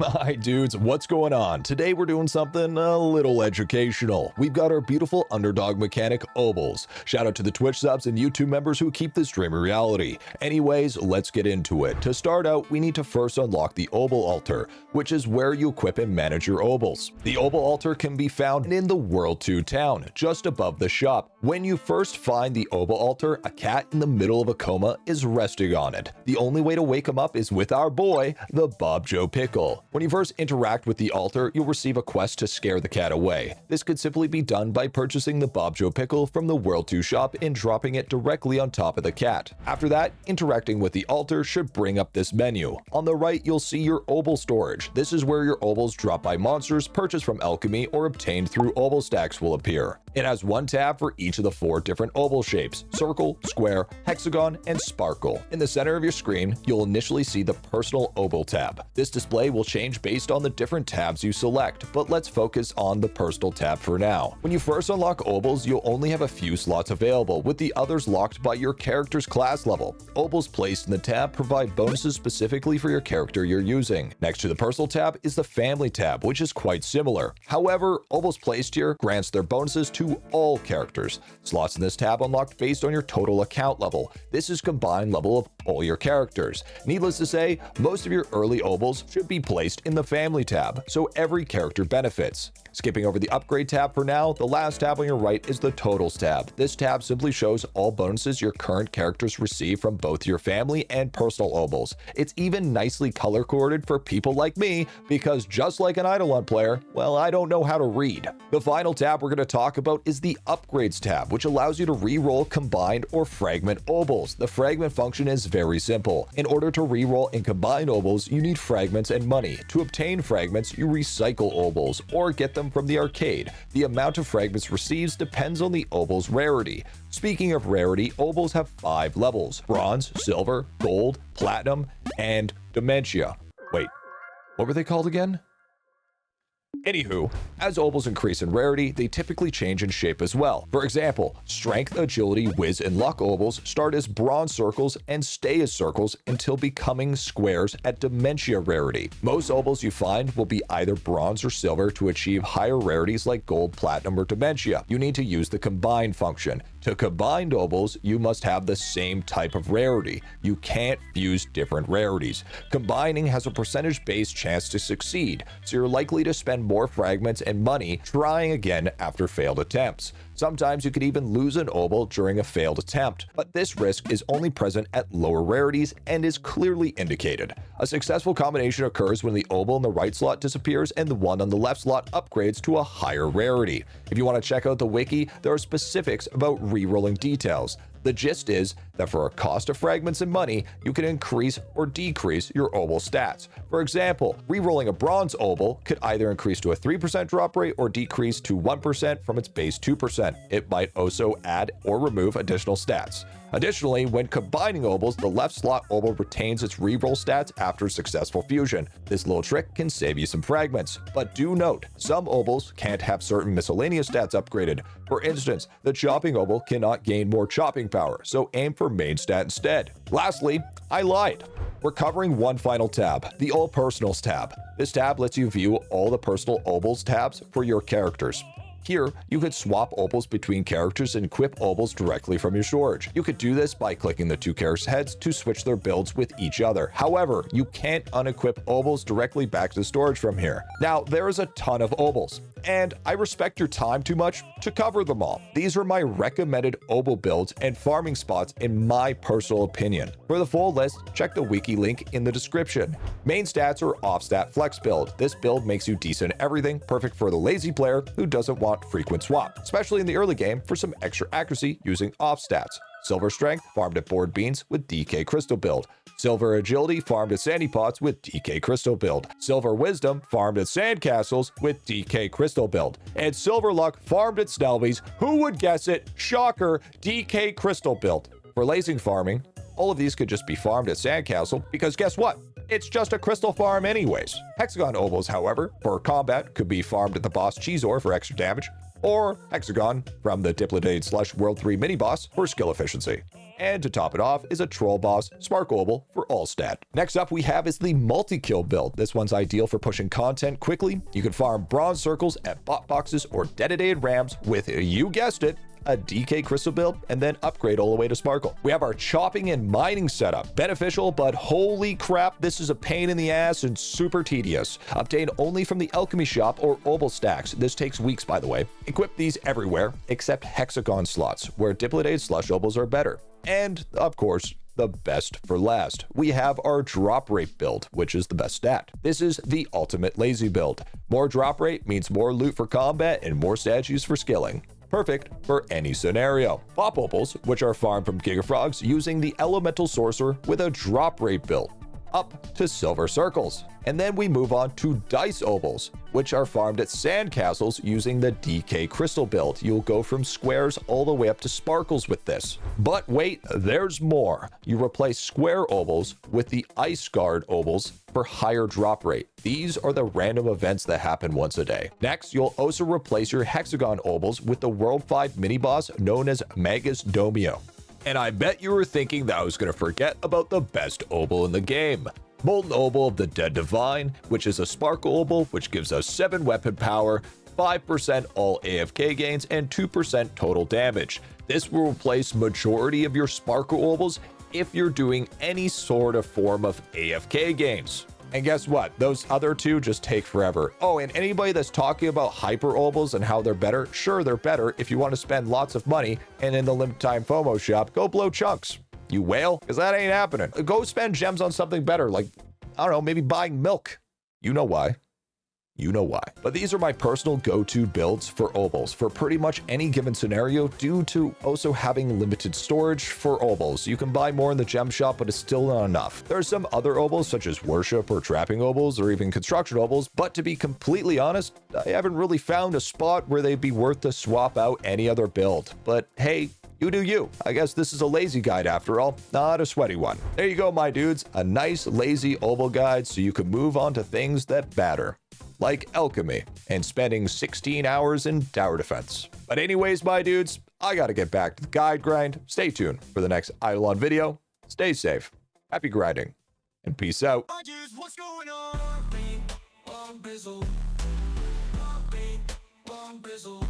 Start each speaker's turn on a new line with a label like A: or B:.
A: Hi dudes, what's going on? Today we're doing something a little educational. We've got our beautiful underdog mechanic, OBOLs. Shout out to the Twitch subs and YouTube members who keep this dream a reality. Anyways, let's get into it. To start out, we need to first unlock the OBOL altar, which is where you equip and manage your OBOLs. The OBOL altar can be found in the World 2 town, just above the shop. When you first find the OBOL altar, a cat in the middle of a coma is resting on it. The only way to wake him up is with our boy, the Bob Joe Pickle. When you first interact with the altar, you'll receive a quest to scare the cat away. This could simply be done by purchasing the Bob Joe Pickle from the World 2 shop and dropping it directly on top of the cat. After that, interacting with the altar should bring up this menu. On the right, you'll see your OBOL storage. This is where your OBOLs dropped by monsters purchased from alchemy or obtained through OBOL stacks will appear. It has one tab for each of the 4 different OBOL shapes: circle, square, hexagon, and sparkle. In the center of your screen, you'll initially see the personal OBOL tab. This display will change based on the different tabs you select, but let's focus on the personal tab for now. When you first unlock OBOLs, you'll only have a few slots available, with the others locked by your character's class level. OBOLs placed in the tab provide bonuses specifically for your character you're using. Next to the personal tab is the family tab, which is quite similar. However, OBOLs placed here grants their bonuses to all characters. Slots in this tab unlocked based on your total account level. This is combined level of all your characters. Needless to say, most of your early OBOLs should be placed in the family tab, so every character benefits. Skipping over the upgrade tab for now, the last tab on your right is the totals tab. This tab simply shows all bonuses your current characters receive from both your family and personal OBOLs. It's even nicely color coded for people like me, because just like an IdleOn's player, well, I don't know how to read. The final tab we're going to talk about is the upgrades tab, which allows you to re-roll combined or fragment OBOLs. The fragment function is very simple. In order to re-roll and combine OBOLs, you need fragments and money. To obtain fragments, you recycle OBOLs or get them from the arcade. The amount of fragments received depends on the OBOL's rarity. Speaking of rarity, OBOLs have 5 levels: bronze, silver, gold, platinum, and dementia. Wait, what were they called again? Anywho, as OBOLs increase in rarity, they typically change in shape as well. For example, strength, agility, whiz, and luck OBOLs start as bronze circles and stay as circles until becoming squares at dementia rarity. Most OBOLs you find will be either bronze or silver. To achieve higher rarities like gold, platinum, or dementia, you need to use the combine function. To combine OBOLs, you must have the same type of rarity. You can't fuse different rarities. Combining has a percentage-based chance to succeed, so you're likely to spend more fragments and money trying again after failed attempts. Sometimes you could even lose an OBOL during a failed attempt, but this risk is only present at lower rarities and is clearly indicated. A successful combination occurs when the OBOL in the right slot disappears and the one on the left slot upgrades to a higher rarity. If you want to check out the wiki, there are specifics about re-rolling details. The gist is that for a cost of fragments and money, you can increase or decrease your OBOL stats. For example, re-rolling a bronze OBOL could either increase to a 3% drop rate or decrease to 1% from its base 2%. It might also add or remove additional stats. Additionally, when combining OBOLs, the left slot OBOL retains its reroll stats after successful fusion. This little trick can save you some fragments. But do note, some OBOLs can't have certain miscellaneous stats upgraded. For instance, the chopping OBOL cannot gain more chopping power, so aim for main stat instead. Lastly, I lied. We're covering one final tab, the All Personals tab. This tab lets you view all the personal OBOLs tabs for your characters. Here, you could swap OBOLs between characters and equip OBOLs directly from your storage. You could do this by clicking the 2 characters' heads to switch their builds with each other. However, you can't unequip OBOLs directly back to storage from here. Now, there is a ton of OBOLs, and I respect your time too much to cover them all. These are my recommended OBOL builds and farming spots in my personal opinion. For the full list, check the wiki link in the description. Main stats are off-stat flex build. This build makes you decent at everything, perfect for the lazy player who doesn't want frequent swap, especially in the early game for some extra accuracy using off stats. Silver strength farmed at board beans with DK crystal build. Silver agility farmed at sandy pots with DK crystal build. Silver wisdom farmed at sandcastles with DK crystal build. And silver luck farmed at Snelby's. Who would guess it? Shocker, DK crystal build. For lasing farming, all of these could just be farmed at Sandcastle because guess what? It's just a crystal farm anyways. Hexagon OBOLs, however, for combat could be farmed at the boss Cheezor for extra damage, or Hexagon from the Diplodated Slush World 3 mini-boss for skill efficiency. And to top it off is a Troll Boss Spark Obol for all stat. Next up we have is the multi-kill build. This one's ideal for pushing content quickly. You can farm bronze circles at bot boxes or detonated rams with, you guessed it, a DK crystal build, and then upgrade all the way to Sparkle. We have our chopping and mining setup. Beneficial, but holy crap, this is a pain in the ass and super tedious. Obtained only from the alchemy shop or Obol stacks. This takes weeks, by the way. Equip these everywhere except hexagon slots, where diplidated slush Obels are better. And, of course, the best for last, we have our drop rate build, which is the best stat. This is the ultimate lazy build. More drop rate means more loot for combat and more statues for skilling. Perfect for any scenario. Pop Opals, which are farmed from Gigafrogs using the Elemental Sorcerer with a drop rate build, up to silver circles. And then we move on to Dice Obels, which are farmed at Sandcastles using the DK Crystal build. You'll go from squares all the way up to sparkles with this. But wait, there's more. You replace square Obels with the Ice Guard Obels for higher drop rate. These are the random events that happen once a day. Next, you'll also replace your Hexagon Obels with the World 5 mini-boss known as Magus Domio. And I bet you were thinking that I was going to forget about the best Obol in the game. Molten Obol of the Dead Divine, which is a Sparkle Obol, which gives us 7 weapon power, 5% all AFK gains, and 2% total damage. This will replace majority of your Sparkle Obels if you're doing any sort of form of AFK games. And guess what? Those other two just take forever. Oh, and anybody that's talking about hyper Obels and how they're better, sure, they're better if you want to spend lots of money, and in the limited time FOMO shop, go blow chunks. You whale? Because that ain't happening. Go spend gems on something better, like, I don't know, maybe buying milk. You know why. You know why. But these are my personal go-to builds for Obels for pretty much any given scenario due to also having limited storage for Obels. You can buy more in the gem shop, but it's still not enough. There are some other Obels such as Worship or Trapping Obels or even Construction Obels, but to be completely honest, I haven't really found a spot where they'd be worth to swap out any other build. But hey, you do you. I guess this is a lazy guide after all, not a sweaty one. There you go, my dudes. A nice lazy Obol guide so you can move on to things that matter, like alchemy and spending 16 hours in tower defense. But anyways, my dudes, I gotta get back to the guide grind. Stay tuned for the next IdleOn video. Stay safe, happy grinding, and peace out.
B: What's going on? Bizzle.